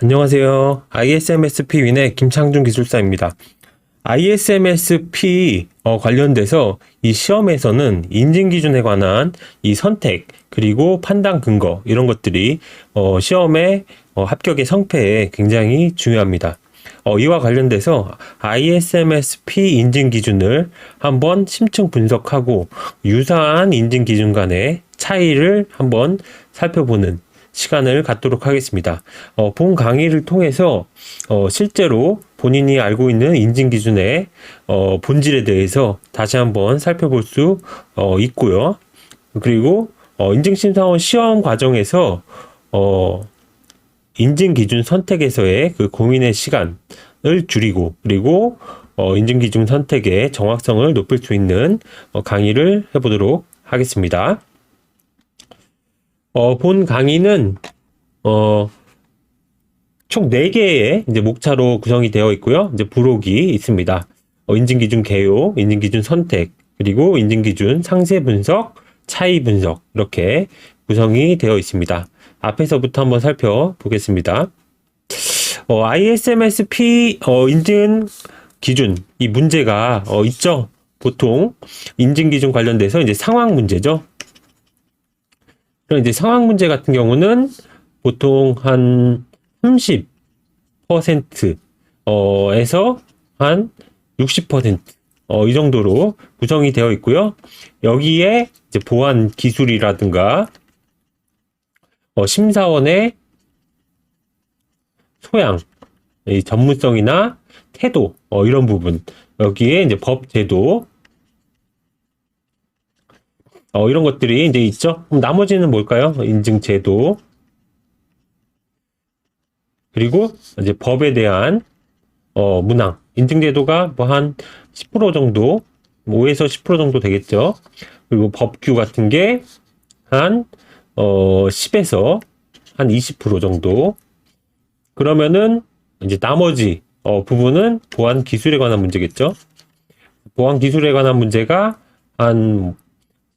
안녕하세요. ISMSP 윈의 김창준 기술사입니다. ISMSP 관련돼서 이 시험에서는 인증 기준에 관한 이 선택 그리고 판단 근거 이런 것들이 시험의 합격의 성패에 굉장히 중요합니다. 이와 관련돼서 ISMSP 인증 기준을 한번 심층 분석하고 유사한 인증 기준 간의 차이를 한번 살펴보는 시간을 갖도록 하겠습니다. 본 강의를 통해서 실제로 본인이 알고 있는 인증 기준의 본질에 대해서 다시 한번 살펴볼 수 있고요. 그리고 인증심사원 시험 과정에서 인증 기준 선택에서의 그 고민의 시간을 줄이고 그리고 인증 기준 선택의 정확성을 높일 수 있는 강의를 해보도록 하겠습니다. 본 강의는 총 4개의 이제 목차로 구성이 되어 있고요. 이제 부록이 있습니다. 인증기준 개요, 인증기준 선택, 그리고 인증기준 상세 분석, 차이 분석 이렇게 구성이 되어 있습니다. 앞에서부터 한번 살펴보겠습니다. ISMSP 인증 기준 이 문제가 있죠. 보통 인증 기준 관련돼서 이제 상황 문제죠. 그럼 이제 상황 문제 같은 경우는 보통 한 30%에서 한 60% 이 정도로 구성이 되어 있고요. 여기에 이제 보안 기술이라든가 심사원의 소양, 이 전문성이나 태도 이런 부분 여기에 이제 법 제도 이런 것들이 이제 있죠. 그럼 나머지는 뭘까요? 인증 제도 그리고 이제 법에 대한 문항 인증 제도가 뭐 한 10% 정도 5에서 10% 정도 되겠죠. 그리고 법규 같은 게 한 10에서 한 20% 정도. 그러면은 이제 나머지 부분은 보안 기술에 관한 문제겠죠. 보안 기술에 관한 문제가 한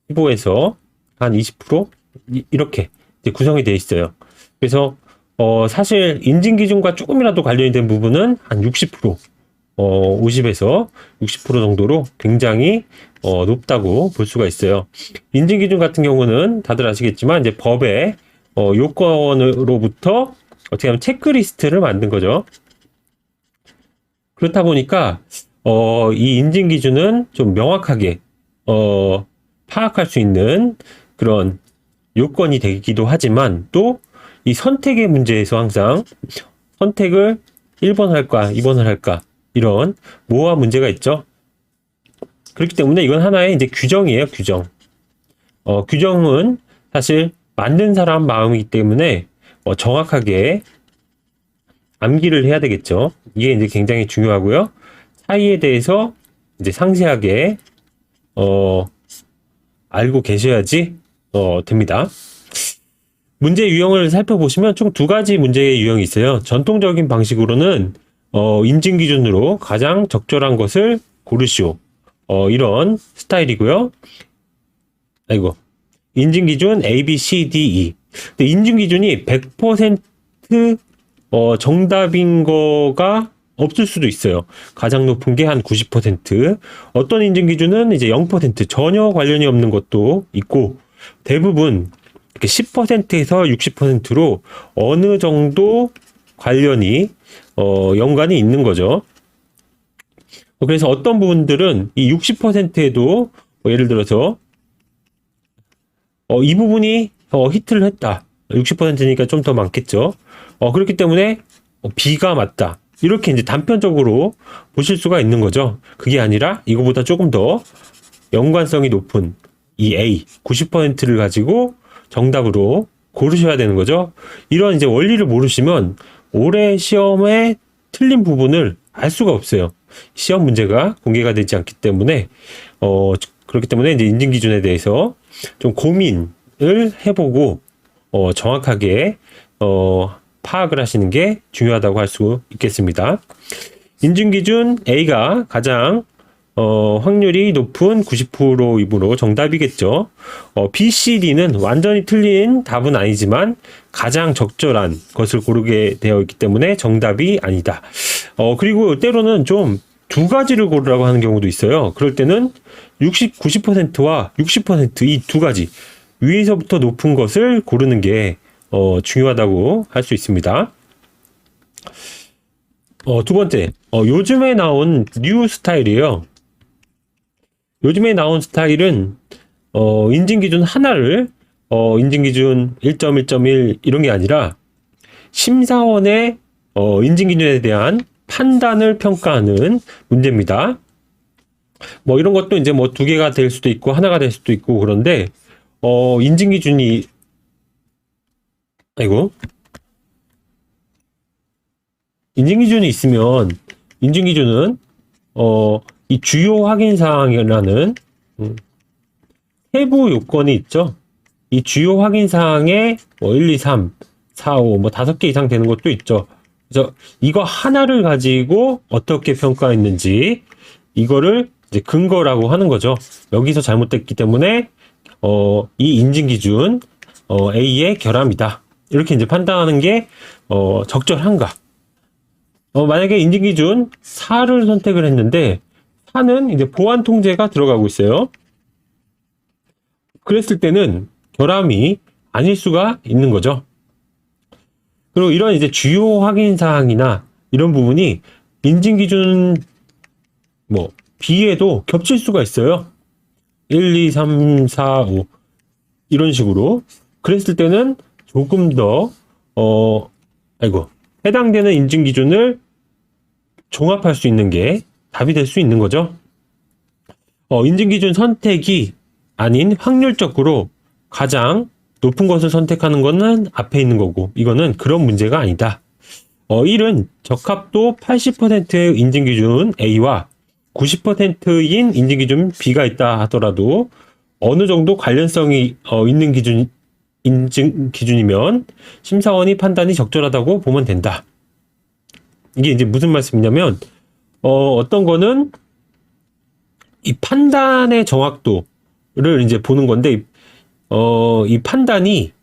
15에서 한 20% 이렇게 이제 구성이 되어 있어요. 그래서 사실 인증 기준과 조금이라도 관련이 된 부분은 한 60%, 50에서 60% 정도로 굉장히 높다고 볼 수가 있어요. 인증 기준 같은 경우는 다들 아시겠지만 이제 법의 요건으로부터 어떻게 하면 체크리스트를 만든 거죠. 그렇다 보니까 이 인증 기준은 좀 명확하게 파악할 수 있는 그런 요건이 되기도 하지만 또 이 선택의 문제에서 항상 선택을 1번 할까 2번을 할까 이런 모호한 문제가 있죠. 그렇기 때문에 이건 하나의 이제 규정이에요. 규정. 규정은 사실 만든 사람 마음이기 때문에 정확하게 암기를 해야 되겠죠. 이게 이제 굉장히 중요하고요. 차이에 대해서 이제 상세하게 알고 계셔야지 됩니다. 문제 유형을 살펴보시면 총 2가지 문제의 유형이 있어요. 전통적인 방식으로는 인증 기준으로 가장 적절한 것을 고르시오. 이런 스타일이고요. 아이고. 인증 기준 A, B, C, D, E. 근데 인증 기준이 100% 정답인 거가 없을 수도 있어요. 가장 높은 게 한 90%. 어떤 인증 기준은 이제 0% 전혀 관련이 없는 것도 있고 대부분 10%에서 60%로 어느 정도 관련이 연관이 있는 거죠. 그래서 어떤 부분들은 이 60%에도 예를 들어서 이 부분이 히트를 했다. 60%니까 좀 더 많겠죠. 그렇기 때문에 B가 맞다. 이렇게 이제 단편적으로 보실 수가 있는 거죠. 그게 아니라 이거보다 조금 더 연관성이 높은 이 A 90%를 가지고 정답으로 고르셔야 되는 거죠. 이런 이제 원리를 모르시면 올해 시험에 틀린 부분을 알 수가 없어요. 시험 문제가 공개가 되지 않기 때문에 그렇기 때문에 이제 인증 기준에 대해서 좀 고민을 해보고 정확하게 파악을 하시는 게 중요하다고 할 수 있겠습니다. 인증 기준 A가 가장 확률이 높은 90%이므로 정답이겠죠. B, C, D는 완전히 틀린 답은 아니지만 가장 적절한 것을 고르게 되어 있기 때문에 정답이 아니다. 그리고 때로는 좀 두 가지를 고르라고 하는 경우도 있어요. 그럴 때는 90%와 60% 이 두 가지 위에서부터 높은 것을 고르는 게 중요하다고 할 수 있습니다. 두 번째, 요즘에 나온 뉴 스타일이에요. 요즘에 나온 스타일은 인증기준 하나를 인증기준 1.1.1 이런 게 아니라 심사원의 인증기준에 대한 판단을 평가하는 문제입니다. 뭐 이런 것도 이제 뭐 두 개가 될 수도 있고 하나가 될 수도 있고 그런데 인증기준이 인증기준이 있으면 인증기준은 이 주요 확인 사항이라는 세부 요건이 있죠. 이 주요 확인 사항에 1, 2, 3, 4, 5, 5개 이상 되는 것도 있죠. 그래서 이거 하나를 가지고 어떻게 평가했는지 이거를 이제 근거라고 하는 거죠. 여기서 잘못됐기 때문에 이 인증 기준 A의 결함이다. 이렇게 이제 판단하는 게 적절한가? 만약에 인증 기준 4를 선택을 했는데 4는 이제 보안 통제가 들어가고 있어요. 그랬을 때는 결함이 아닐 수가 있는 거죠. 그리고 이런 이제 주요 확인 사항이나 이런 부분이 인증 기준 B에도 겹칠 수가 있어요. 1, 2, 3, 4, 5 이런 식으로. 그랬을 때는 조금 더 해당되는 인증 기준을 종합할 수 있는 게 답이 될 수 있는 거죠. 인증 기준 선택이 아닌 확률적으로 가장 높은 것을 선택하는 것은 앞에 있는 거고 이거는 그런 문제가 아니다. 1은 적합도 80%의 인증기준 A와 90%인 인증기준 B가 있다 하더라도 어느 정도 관련성이 있는 인증 기준이면 심사원이 판단이 적절하다고 보면 된다. 이게 이제 무슨 말씀이냐면 어떤 거는 이 판단의 정확도를 이제 보는 건데 이 판단이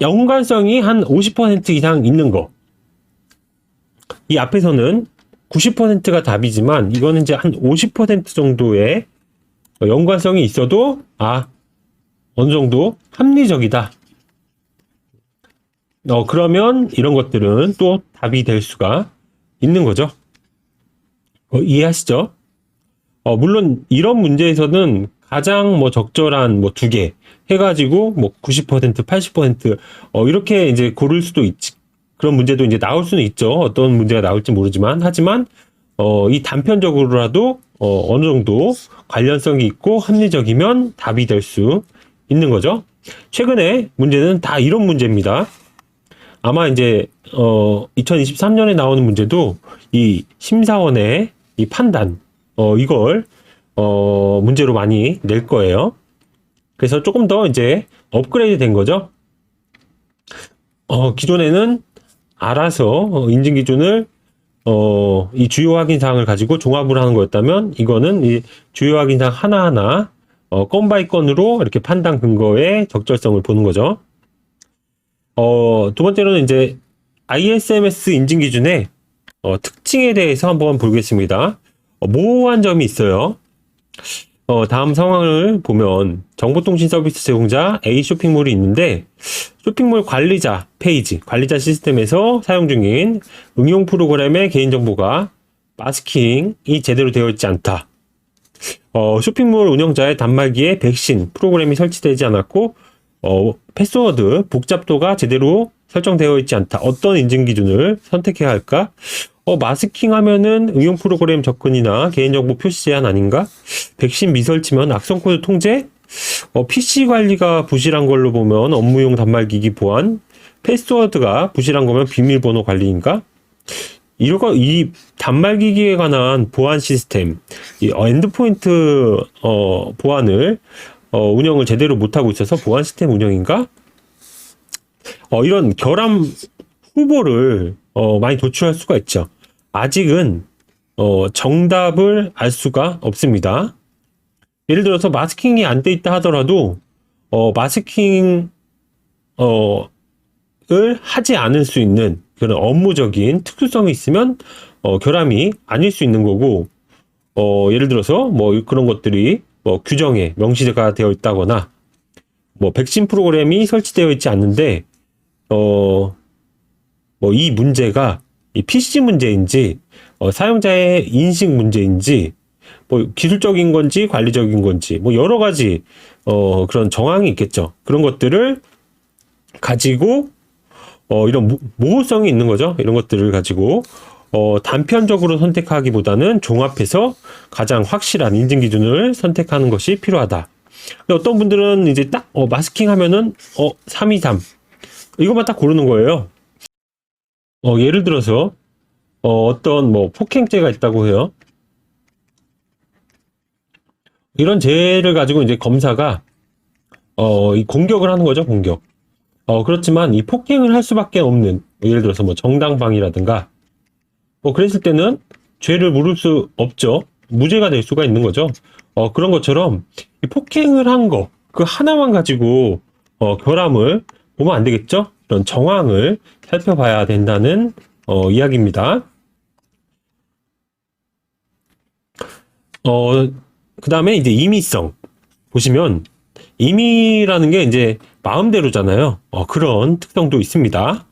연관성이 한 50% 이상 있는 거. 이 앞에서는 90%가 답이지만 이거는 이제 한 50% 정도의 연관성이 있어도 어느 정도 합리적이다. 그러면 이런 것들은 또 답이 될 수가 있는 거죠. 이해하시죠? 물론 이런 문제에서는 가장 적절한 두 개 해가지고 90%, 80% 이렇게 이제 고를 수도 있지. 그런 문제도 이제 나올 수는 있죠. 어떤 문제가 나올지 모르지만 하지만 이 단편적으로라도 어느 정도 관련성이 있고 합리적이면 답이 될 수 있는 거죠. 최근에 문제는 다 이런 문제입니다. 아마 이제 2023년에 나오는 문제도 이 심사원의 이 판단 이걸 문제로 많이 낼 거예요. 그래서 조금 더 이제 업그레이드 된 거죠. 기존에는 알아서 인증 기준을 이 주요 확인 사항을 가지고 종합을 하는 거였다면 이거는 이 주요 확인 사항 하나하나 건 바이 건으로 이렇게 판단 근거의 적절성을 보는 거죠. 두 번째로는 이제 ISMS 인증 기준의 특징에 대해서 한번 보겠습니다. 모호한 점이 있어요. 다음 상황을 보면 정보통신 서비스 제공자 A 쇼핑몰이 있는데 쇼핑몰 관리자 페이지, 관리자 시스템에서 사용 중인 응용 프로그램의 개인정보가 마스킹이 제대로 되어 있지 않다. 쇼핑몰 운영자의 단말기에 백신 프로그램이 설치되지 않았고 패스워드 복잡도가 제대로 설정되어 있지 않다. 어떤 인증 기준을 선택해야 할까? 마스킹 하면은 응용 프로그램 접근이나 개인정보 표시 제한 아닌가? 백신 미설치면 악성 코드 통제? PC 관리가 부실한 걸로 보면 업무용 단말기기 보안? 패스워드가 부실한 거면 비밀번호 관리인가? 이 단말기기에 관한 보안 시스템, 이 엔드포인트 보안을 운영을 제대로 못하고 있어서 보안 시스템 운영인가? 이런 결함 후보를 많이 도출할 수가 있죠. 아직은 정답을 알 수가 없습니다. 예를 들어서 마스킹이 안 돼 있다 하더라도 마스킹 을 하지 않을 수 있는 그런 업무적인 특수성이 있으면 결함이 아닐 수 있는 거고, 예를 들어서 뭐 그런 것들이 뭐 규정에 명시가 되어 있다거나 뭐 백신 프로그램이 설치되어 있지 않는데 뭐 이 문제가 이 PC 문제인지 사용자의 인식 문제인지 뭐 기술적인 건지 관리적인 건지 뭐 여러 가지 그런 정황이 있겠죠. 그런 것들을 가지고 이런 모호성이 있는 거죠. 이런 것들을 가지고 단편적으로 선택하기보다는 종합해서 가장 확실한 인증 기준을 선택하는 것이 필요하다. 어떤 분들은 이제 딱 마스킹 하면은 323 이것만 딱 고르는 거예요. 예를 들어서 어떤 뭐 폭행죄가 있다고 해요. 이런 죄를 가지고 이제 검사가 이 공격을 하는 거죠. 공격. 그렇지만 이 폭행을 할 수밖에 없는, 예를 들어서 뭐 정당방위라든가 그랬을 때는 죄를 물을 수 없죠. 무죄가 될 수가 있는 거죠. 그런 것처럼 이 폭행을 한 거 그 하나만 가지고 결함을 보면 안 되겠죠. 이런 정황을 살펴봐야 된다는 이야기입니다. 그 다음에 이제 임의성 보시면, 임의라는 게 이제 마음대로잖아요. 그런 특성도 있습니다.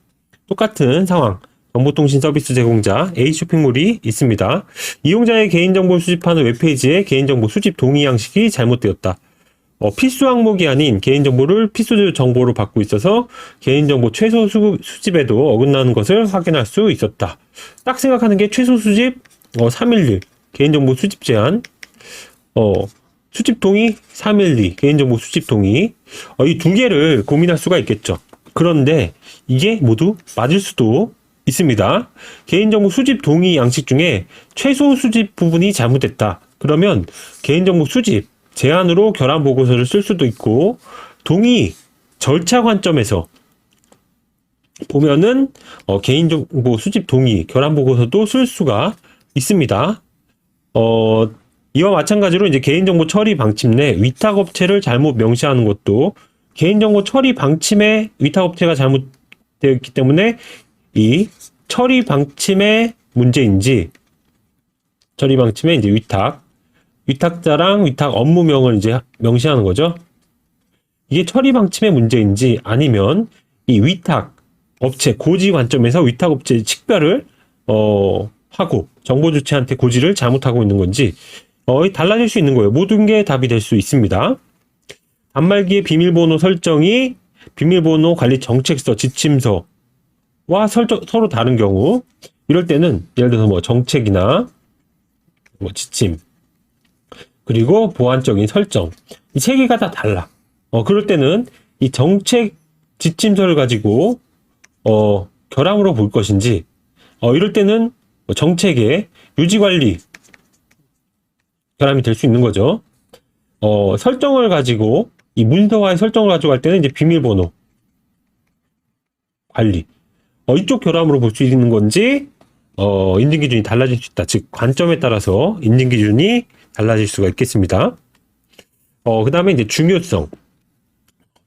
똑같은 상황. 정보통신 서비스 제공자 A 쇼핑몰이 있습니다. 이용자의 개인정보를 수집하는 웹페이지에 개인정보 수집 동의 양식이 잘못되었다. 필수 항목이 아닌 개인정보를 필수 정보로 받고 있어서 개인정보 최소 수집에도 어긋나는 것을 확인할 수 있었다. 딱 생각하는 게 최소 수집 312 개인정보 수집 제한, 수집 동의 312 개인정보 수집 동의, 이 두 개를 고민할 수가 있겠죠. 그런데 이게 모두 맞을 수도 있습니다. 개인정보 수집 동의 양식 중에 최소 수집 부분이 잘못됐다. 그러면 개인정보 수집 제한으로 결함 보고서를 쓸 수도 있고, 동의 절차 관점에서 보면은 개인정보 수집 동의 결함 보고서도 쓸 수가 있습니다. 이와 마찬가지로 이제 개인정보 처리 방침 내 위탁업체를 잘못 명시하는 것도 개인정보 처리 방침에 위탁업체가 잘못되어 있기 때문에 이 처리 방침의 문제인지, 처리 방침의 이제 위탁자랑 위탁 업무명을 이제 명시하는 거죠. 이게 처리 방침의 문제인지 아니면 이 위탁 업체 고지 관점에서 위탁 업체 식별을 하고 정보 주체한테 고지를 잘못하고 있는 건지 달라질 수 있는 거예요. 모든 게 답이 될 수 있습니다. 단말기의 비밀번호 설정이 비밀번호 관리 정책서, 지침서와 서로 다른 경우, 이럴 때는 예를 들어서 뭐 정책이나 뭐 지침, 그리고 보안적인 설정, 이 세 개가 다 달라. 그럴 때는 이 정책 지침서를 가지고 결함으로 볼 것인지, 이럴 때는 정책의 유지관리 결함이 될 수 있는 거죠. 설정을 가지고, 이 문서화의 설정을 가지고 할 때는 이제 비밀번호 관리, 이쪽 결함으로 볼 수 있는 건지, 인증기준이 달라질 수 있다. 즉, 관점에 따라서 인증기준이 달라질 수가 있겠습니다. 그 다음에 이제 중요성.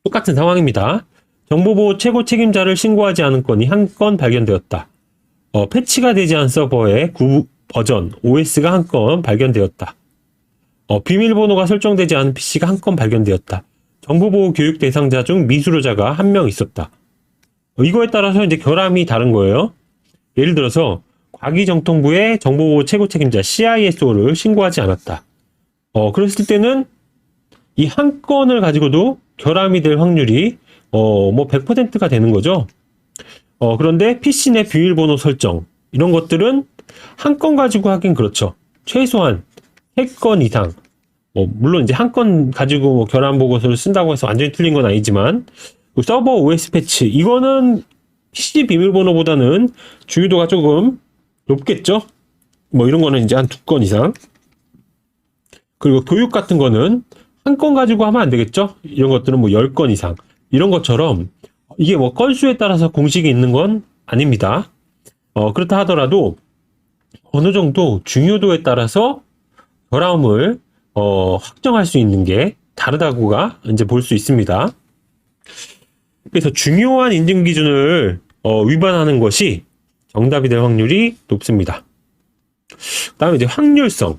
똑같은 상황입니다. 정보보호 최고 책임자를 신고하지 않은 건이 한 건 발견되었다. 패치가 되지 않은 서버의 버전 OS가 한 건 발견되었다. 비밀번호가 설정되지 않은 PC가 한 건 발견되었다. 정보보호 교육 대상자 중 미수료자가 한 명 있었다. 이거에 따라서 이제 결함이 다른 거예요. 예를 들어서 과기정통부의 정보보호 최고 책임자 CISO를 신고하지 않았다. 그랬을 때는 이 한 건을 가지고도 결함이 될 확률이 뭐 100%가 되는 거죠. 그런데 PC 내 비밀번호 설정 이런 것들은 한 건 가지고 하긴 그렇죠. 최소한 3건 이상, 물론 이제 한 건 가지고 뭐 결함 보고서를 쓴다고 해서 완전히 틀린 건 아니지만, 서버 OS 패치 이거는 PC 비밀번호보다는 중요도가 조금 높겠죠. 뭐 이런 거는 이제 한 2건 이상. 그리고 교육 같은 거는 한 건 가지고 하면 안 되겠죠. 이런 것들은 뭐 10건 이상. 이런 것처럼 이게 뭐 건수에 따라서 공식이 있는 건 아닙니다. 그렇다 하더라도 어느 정도 중요도에 따라서 결함을 확정할 수 있는 게 다르다고가 이제 볼 수 있습니다. 그래서 중요한 인증 기준을 위반하는 것이 정답이 될 확률이 높습니다. 다음에 이제 확률성.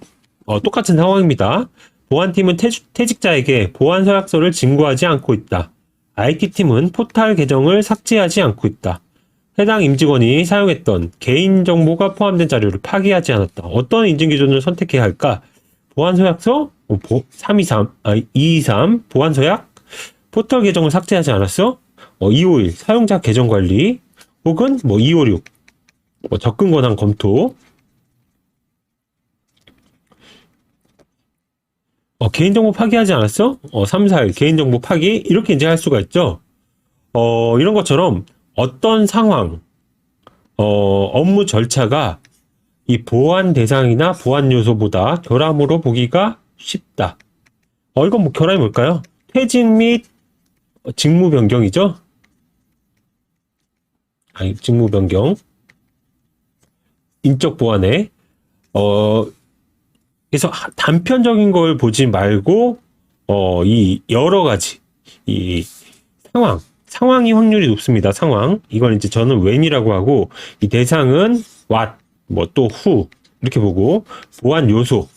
똑같은 상황입니다. 보안팀은 퇴직자에게 보안 서약서를 증거하지 않고 있다. IT팀은 포탈 계정을 삭제하지 않고 있다. 해당 임직원이 사용했던 개인정보가 포함된 자료를 파기하지 않았다. 어떤 인증 기준을 선택해야 할까? 보안 서약서? 223 보안 서약? 포털 계정을 삭제하지 않았어? 251 사용자 계정 관리 혹은 256 접근 권한 검토. 개인정보 파기하지 않았어? 341 개인정보 파기 이렇게 이제 할 수가 있죠. 이런 것처럼 어떤 상황, 업무 절차가 이 보안 대상이나 보안 요소보다 결함으로 보기가 쉽다. 이건 뭐 결함이 뭘까요? 퇴직 및 직무 변경이죠. 아니, 직무 변경. 인적 보안에 그래서 단편적인 걸 보지 말고 이 여러 가지 이 상황이 확률이 높습니다. 상황. 이건 이제 저는 when이라고 하고 이 대상은 what, 또 who 이렇게 보고 보안 요소,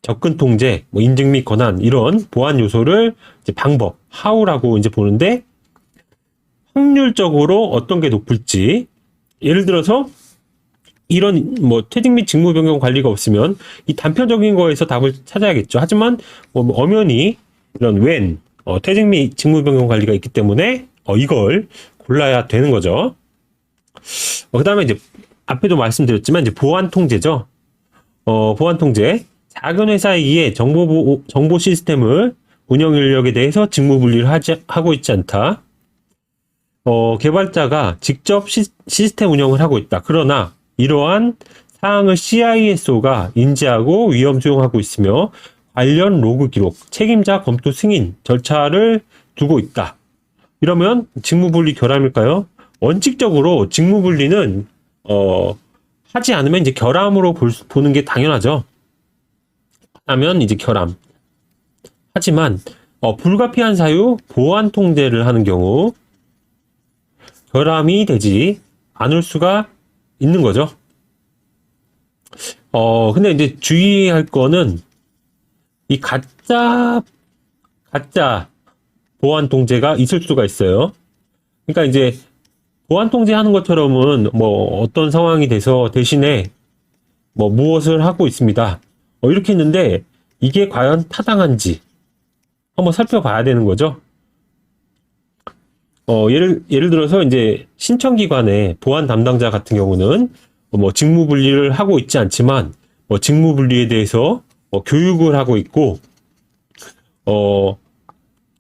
접근 통제, 인증 및 권한 이런 보안 요소를 이제 방법 how라고 이제 보는데 확률적으로 어떤 게 높을지 예를 들어서 이런 퇴직 및 직무 변경 관리가 없으면 이 단편적인 거에서 답을 찾아야겠죠. 하지만 엄연히 이런 when 퇴직 및 직무 변경 관리가 있기 때문에 이걸 골라야 되는 거죠. 그다음에 이제 앞에도 말씀드렸지만 이제 보안 통제죠. 보안 통제 작은 회사이기에 정보 시스템을 운영 인력에 대해서 직무 분리를 하고 있지 않다. 개발자가 직접 시스템 운영을 하고 있다. 그러나 이러한 사항을 CISO가 인지하고 위험 수용하고 있으며 관련 로그 기록, 책임자 검토 승인 절차를 두고 있다. 이러면 직무분리 결함일까요? 원칙적으로 직무분리는 하지 않으면 이제 결함으로 보는 게 당연하죠. 하면 이제 결함. 하지만 불가피한 사유 보안 통제를 하는 경우 결함이 되지 않을 수가 있는 거죠. 근데 이제 주의할 거는 이 가짜 보안 통제가 있을 수가 있어요. 그러니까 이제 보안 통제하는 것처럼은 어떤 상황이 돼서 대신에 무엇을 하고 있습니다. 이렇게 했는데 이게 과연 타당한지 한번 살펴봐야 되는 거죠. 예를 들어서 이제 신청기관의 보안 담당자 같은 경우는 직무 분리를 하고 있지 않지만 직무 분리에 대해서 교육을 하고 있고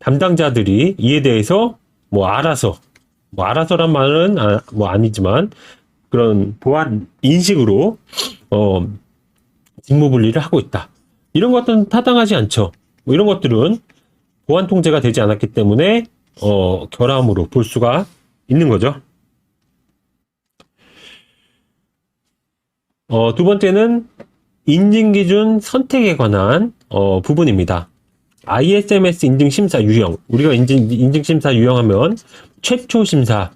담당자들이 이에 대해서 알아서란 말은 아니지만 그런 보안 인식으로 직무 분리를 하고 있다. 이런 것들은 타당하지 않죠. 이런 것들은 보안 통제가 되지 않았기 때문에 결함으로 볼 수가 있는 거죠. 두 번째는 인증기준 선택에 관한 부분입니다. ISMS 인증심사 유형. 우리가 인증심사 유형하면 최초 심사,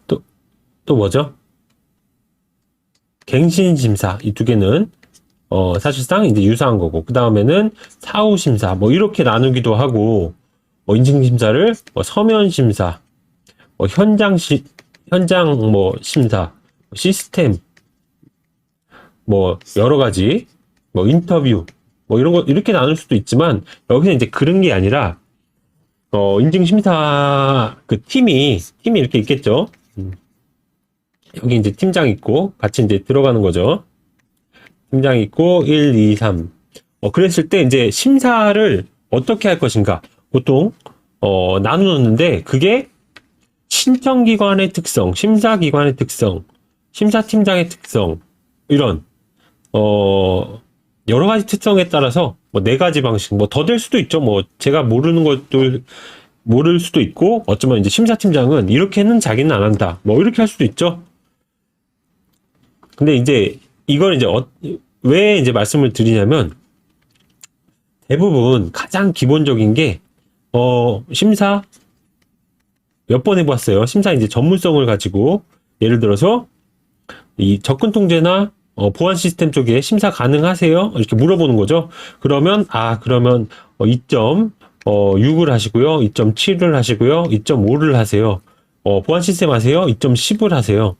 또 뭐죠? 갱신 심사. 이 두 개는 사실상 이제 유사한 거고, 그 다음에는 사후 심사, 이렇게 나누기도 하고, 인증 심사를 서면 심사, 현장 심사, 시스템, 여러 가지, 인터뷰, 이런 거 이렇게 나눌 수도 있지만 여기는 이제 그런 게 아니라 인증 심사 그 팀이 이렇게 있겠죠. 여기 이제 팀장 있고 같이 이제 들어가는 거죠. 팀장 있고 1, 2, 3. 그랬을 때 이제 심사를 어떻게 할 것인가 보통 나누는데 그게 신청기관의 특성, 심사기관의 특성, 심사팀장의 특성 이런 여러 가지 특성에 따라서 네 가지 방식 더 될 수도 있죠. 제가 모르는 것들 모를 수도 있고, 어쩌면 이제 심사팀장은 이렇게는 자기는 안 한다. 뭐 이렇게 할 수도 있죠. 근데 이제 이걸 이제 왜 이제 말씀을 드리냐면, 대부분 가장 기본적인 게 심사 몇 번 해봤어요. 심사 이제 전문성을 가지고 예를 들어서 이 접근 통제나 보안 시스템 쪽에 심사 가능하세요? 이렇게 물어보는 거죠. 그러면 그러면 2.6을 하시고요. 2.7을 하시고요. 2.5를 하세요. 보안 시스템 하세요? 2.10을 하세요.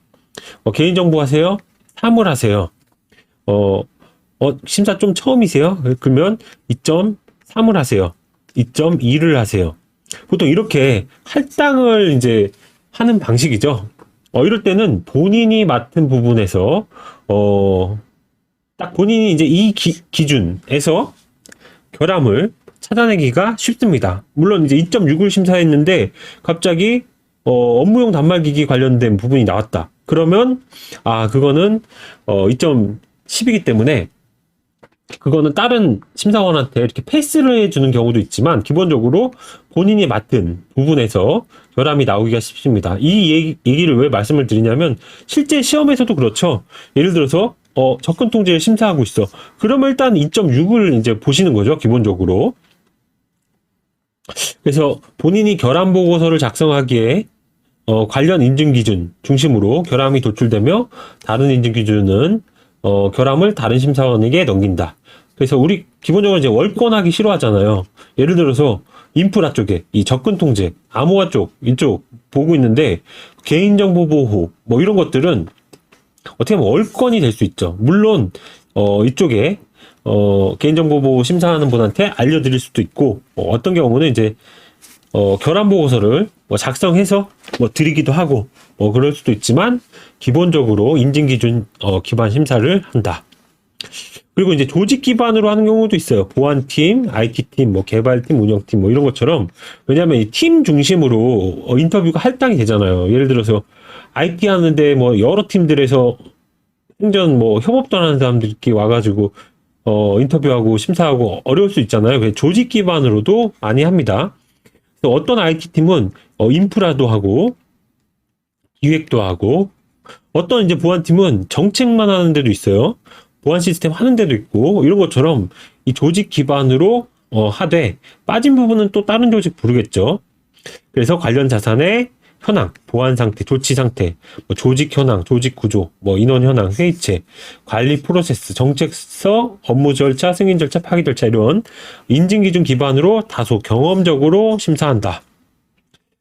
개인정보 하세요? 3을 하세요. 심사 좀 처음이세요? 그러면 2.3을 하세요. 2.2를 하세요. 보통 이렇게 할당을 이제 하는 방식이죠. 이럴 때는 본인이 맡은 부분에서, 딱 본인이 이제 이 기준에서 결함을 찾아내기가 쉽습니다. 물론 이제 2.6을 심사했는데 갑자기 업무용 단말기기 관련된 부분이 나왔다. 그러면 그거는 2.10이기 때문에 그거는 다른 심사원한테 이렇게 패스를 해주는 경우도 있지만, 기본적으로 본인이 맡은 부분에서 결함이 나오기가 쉽습니다. 이 얘기를 왜 말씀을 드리냐면, 실제 시험에서도 그렇죠. 예를 들어서 접근 통제를 심사하고 있어. 그러면 일단 2.6을 이제 보시는 거죠, 기본적으로. 그래서 본인이 결함 보고서를 작성하기에 관련 인증 기준 중심으로 결함이 도출되며, 다른 인증 기준은 결함을 다른 심사원에게 넘긴다. 그래서 우리 기본적으로 이제 월권하기 싫어하잖아요. 예를 들어서 인프라 쪽에 이 접근 통제, 암호화 쪽 이쪽 보고 있는데, 개인정보 보호 뭐 이런 것들은 어떻게 보면 월권이 될 수 있죠. 물론 이쪽에 개인정보 보호 심사하는 분한테 알려드릴 수도 있고, 어떤 경우는 이제 결함 보고서를 작성해서 드리기도 하고 그럴 수도 있지만, 기본적으로 인증 기준 기반 심사를 한다. 그리고 이제 조직 기반으로 하는 경우도 있어요. 보안팀, IT팀, 개발팀, 운영팀 이런 것처럼. 왜냐하면 이 팀 중심으로 인터뷰가 할당이 되잖아요. 예를 들어서 IT 하는데 여러 팀들에서 생전 협업도 하는 사람들이 이렇게 와가지고 인터뷰하고 심사하고 어려울 수 있잖아요. 그래서 조직 기반으로도 많이 합니다. 어떤 IT팀은 인프라도 하고 기획도 하고, 어떤 이제 보안팀은 정책만 하는 데도 있어요. 보안 시스템 하는 데도 있고, 이런 것처럼 이 조직 기반으로 하되, 빠진 부분은 또 다른 조직 부르겠죠. 그래서 관련 자산의 현황, 보안 상태, 조치 상태, 조직 현황, 조직 구조, 인원 현황, 회의체, 관리 프로세스, 정책서, 업무 절차, 승인 절차, 파기 절차, 이런 인증 기준 기반으로 다소 경험적으로 심사한다.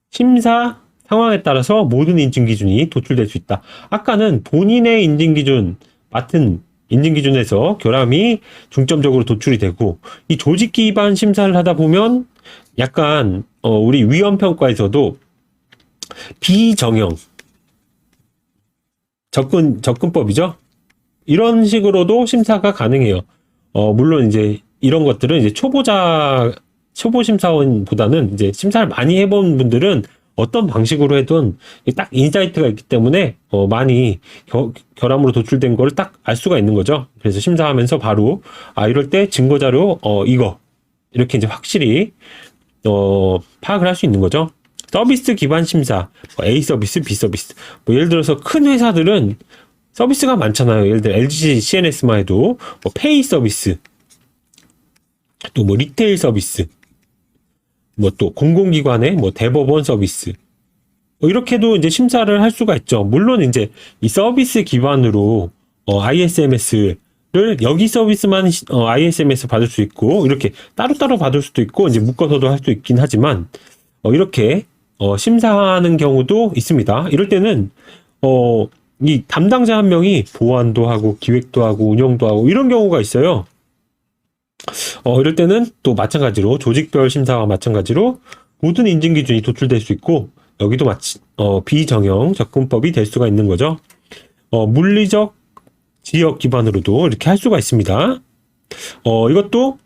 심사 상황에 따라서 모든 인증 기준이 도출될 수 있다. 아까는 본인의 인증 기준, 맡은 인증 기준에서 결함이 중점적으로 도출이 되고, 이 조직 기반 심사를 하다 보면 약간 우리 위험 평가에서도 비정형 접근법이죠. 이런 식으로도 심사가 가능해요. 물론 이제 이런 것들은 이제 초보 심사원보다는 이제 심사를 많이 해본 분들은 어떤 방식으로 해도 딱 인사이트가 있기 때문에 많이 결함으로 도출된 걸 딱 알 수가 있는 거죠. 그래서 심사하면서 바로 이럴 때 증거 자료 이거 이렇게 이제 확실히 파악을 할 수 있는 거죠. 서비스 기반 심사, A 서비스, B 서비스. 예를 들어서 큰 회사들은 서비스가 많잖아요. 예를 들어 LG CNS만 해도 페이 서비스, 또 리테일 서비스, 또 공공기관의 대법원 서비스, 이렇게도 이제 심사를 할 수가 있죠. 물론 이제 이 서비스 기반으로 ISMS를 여기 서비스만 ISMS 받을 수 있고, 이렇게 따로따로 받을 수도 있고, 이제 묶어서도 할 수 있긴 하지만 이렇게 심사하는 경우도 있습니다. 이럴 때는 이 담당자 한 명이 보안도 하고 기획도 하고 운영도 하고 이런 경우가 있어요. 이럴 때는 또 마찬가지로 조직별 심사와 마찬가지로 모든 인증 기준이 도출될 수 있고, 여기도 비정형 접근법이 될 수가 있는 거죠. 물리적 지역 기반으로도 이렇게 할 수가 있습니다. 이것도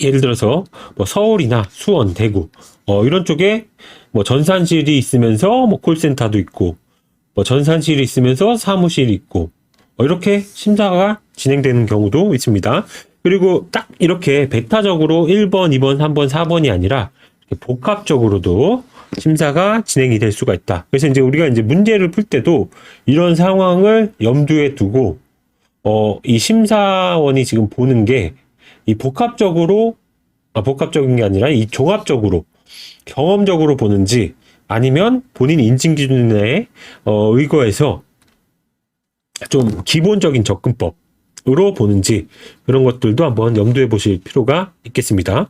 예를 들어서 서울이나 수원, 대구 이런 쪽에 전산실이 있으면서 콜센터도 있고, 전산실이 있으면서 사무실이 있고, 이렇게 심사가 진행되는 경우도 있습니다. 그리고 딱 이렇게 배타적으로 1번, 2번, 3번, 4번이 아니라 복합적으로도 심사가 진행이 될 수가 있다. 그래서 이제 우리가 이제 문제를 풀 때도 이런 상황을 염두에 두고 이 심사원이 지금 보는 게 이 복합적인 게 아니라 이 종합적으로 경험적으로 보는지 아니면 본인 인증 기준에 의거해서 좀 기본적인 접근법으로 보는지 그런 것들도 한번 염두에 보실 필요가 있겠습니다.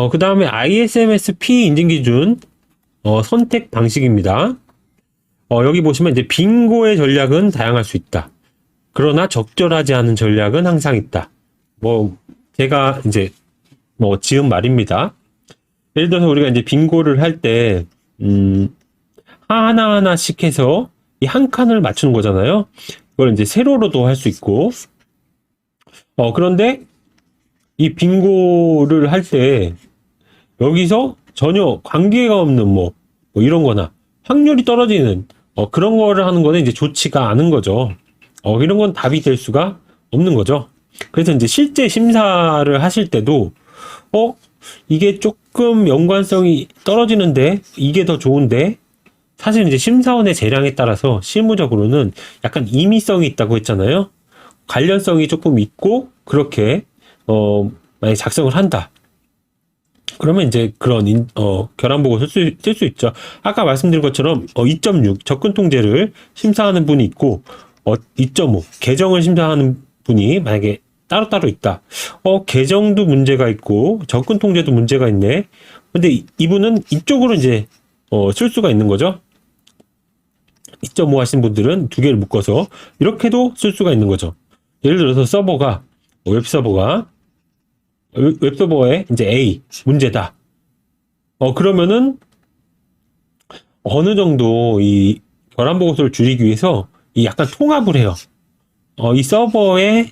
그 다음에 ISMS-P 인증 기준 선택 방식입니다. 여기 보시면 이제 빙고의 전략은 다양할 수 있다. 그러나 적절하지 않은 전략은 항상 있다. 제가 이제 지은 말입니다. 예를 들어서 우리가 이제 빙고를 할 때, 하나하나씩 해서 이 한 칸을 맞추는 거잖아요. 이걸 이제 세로로도 할 수 있고, 그런데 이 빙고를 할 때, 여기서 전혀 관계가 없는 이런 거나 확률이 떨어지는 그런 거를 하는 거는 이제 좋지가 않은 거죠. 이런 건 답이 될 수가 없는 거죠. 그래서 이제 실제 심사를 하실 때도 이게 조금 연관성이 떨어지는데 이게 더 좋은데 사실 이제 심사원의 재량에 따라서 실무적으로는 약간 임의성이 있다고 했잖아요. 관련성이 조금 있고 그렇게 만약 작성을 한다. 그러면 이제 그런 결함보고 쓸 수 있죠. 아까 말씀드린 것처럼 2.6 접근 통제를 심사하는 분이 있고 2.5 계정을 심사하는 분이 만약에 따로따로 있다. 계정도 문제가 있고 접근 통제도 문제가 있네. 근데 이분은 이쪽으로 이제 쓸 수가 있는 거죠. 2.5 하신 분들은 두 개를 묶어서 이렇게도 쓸 수가 있는 거죠. 예를 들어서 웹서버에 이제 A 문제다. 그러면은 어느 정도 이 결함 보고서를 줄이기 위해서 이 약간 통합을 해요. 이 서버의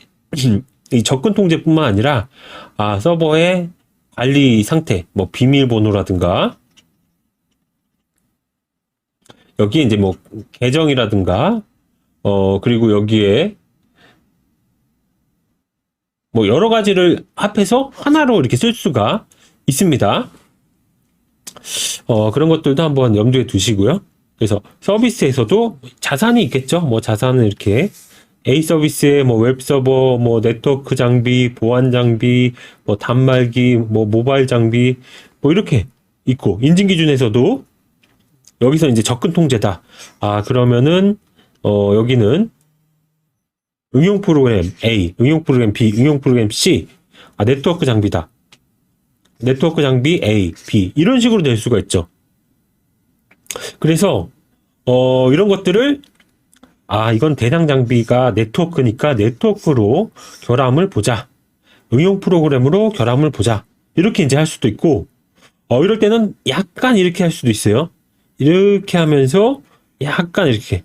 이 접근 통제뿐만 아니라 서버의 관리 상태, 비밀번호라든가 여기에 이제 계정이라든가 그리고 여기에 여러 가지를 합해서 하나로 이렇게 쓸 수가 있습니다. 그런 것들도 한번 염두에 두시고요. 그래서 서비스에서도 자산이 있겠죠. 자산은 이렇게 A 서비스에 웹 서버, 네트워크 장비, 보안 장비, 단말기, 모바일 장비, 이렇게 있고, 인증 기준에서도 여기서 이제 접근 통제다. 그러면은, 여기는 응용 프로그램 A, 응용 프로그램 B, 응용 프로그램 C, 네트워크 장비다. 네트워크 장비 A, B 이런 식으로 될 수가 있죠. 그래서 이런 것들을 이건 대상 장비가 네트워크니까 네트워크로 결함을 보자. 응용 프로그램으로 결함을 보자. 이렇게 이제 할 수도 있고 이럴 때는 약간 이렇게 할 수도 있어요. 이렇게 하면서 약간 이렇게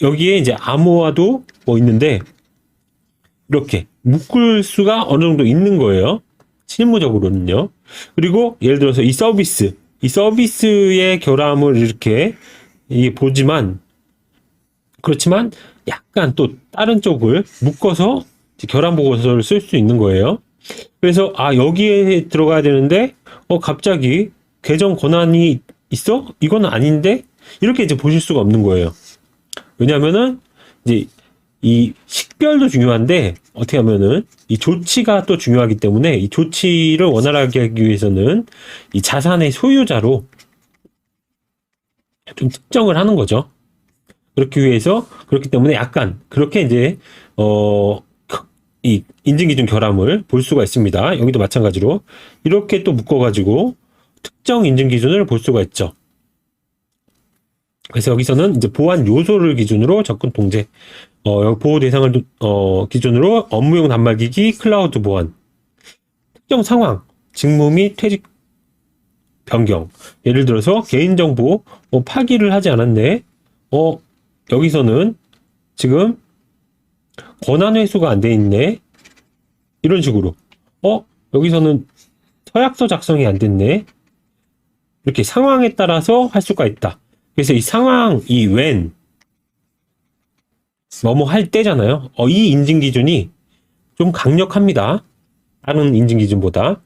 여기에 이제 암호화도 있는데 이렇게 묶을 수가 어느 정도 있는 거예요. 실무적으로는요. 그리고 예를 들어서 이 서비스의 결함을 이렇게 보지만 그렇지만 약간 또 다른 쪽을 묶어서 결함 보고서를 쓸 수 있는 거예요. 그래서 여기에 들어가야 되는데 갑자기 계정 권한이 있어? 이건 아닌데? 이렇게 이제 보실 수가 없는 거예요. 왜냐면은 이제 이 식별도 중요한데 어떻게 하면은 이 조치가 또 중요하기 때문에 이 조치를 원활하게 하기 위해서는 이 자산의 소유자로 좀 특정을 하는 거죠. 그렇기 때문에 약간 그렇게 이제 이 인증기준 결함을 볼 수가 있습니다. 여기도 마찬가지로 이렇게 또 묶어가지고 특정 인증기준을 볼 수가 있죠. 그래서 여기서는 이제 보안 요소를 기준으로 접근 통제, 보호 대상을 기준으로 업무용 단말기기, 클라우드 보안, 특정 상황, 직무 및 퇴직 변경. 예를 들어서 개인정보 파기를 하지 않았네. 여기서는 지금 권한 회수가 안 돼 있네. 이런 식으로. 여기서는 서약서 작성이 안 됐네. 이렇게 상황에 따라서 할 수가 있다. 그래서 이 상황, 뭐뭐 할 때잖아요. 이 인증 기준이 좀 강력합니다. 다른 인증 기준보다.